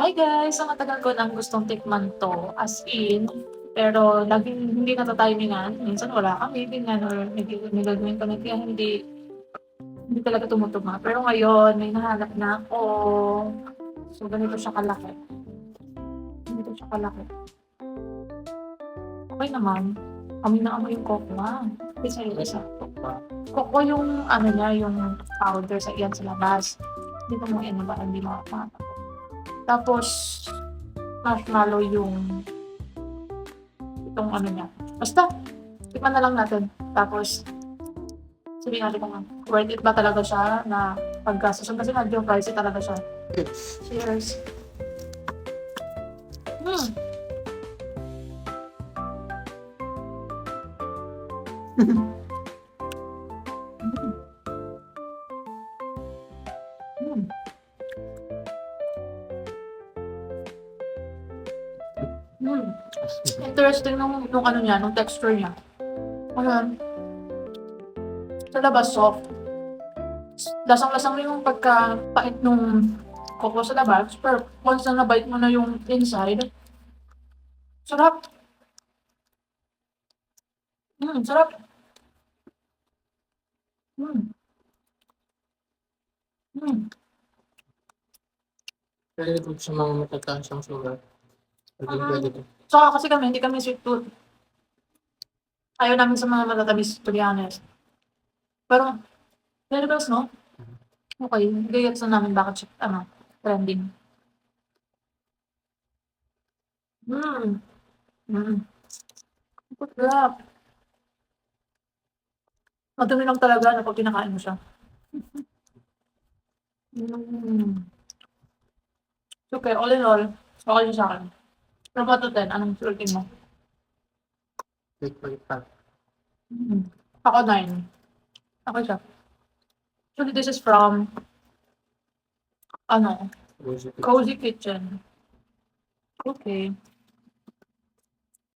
Hi guys! So matagal ko nang gustong tikman 'to, as in, pero laging hindi nata-timingan. Minsan wala kami ganyan or may gagawin kami kaya hindi talaga tumutugma. Pero ngayon may nahanap na ako. So ganito siya kalaki, ganito siya kalaki. Okey naman, amoy na amoy yung cocoa. Isa yung isa. Cocoa yung ano niya, yung powder sa iyan sa labas. Dito mo ano ba, hindi makakatakot. Tapos marshmallow yung itong ano niya. Basta, tikman na lang natin. Tapos, sabihin natin kung worth it ba talaga siya na paggastusan kasi medyo pricey talaga siya. Cheers! Hmm. Mm. Mm. Mm. Interesting nung ano niya, nung texture niya. Ayan, sa labas soft. Lasang-lasang yung pagkapait nung cocoa sa labas, pero once na na-bite mo na yung inside, sarap. Sarap. Mm. Mm. Pwede dun sa mga matataas ang sugar. Pwede pwede to. Tsaka kasi kami, hindi kami sweet tooth. Ayaw namin sa mga matatamis, to be honest. Pero, edibles, no? Okay, gets na namin bakit siya, trending. Mm. Mm. Sarap. Madumi lang talaga na pag kinakain mo siya. Mm. Okay, all in all, okay siya sa'kin. From 1 to 10, anong rating mo? 8.5. Ako 9. Okay siya. Actually, this is from, Rosy Pizza. Cozy Kitchen. Okay.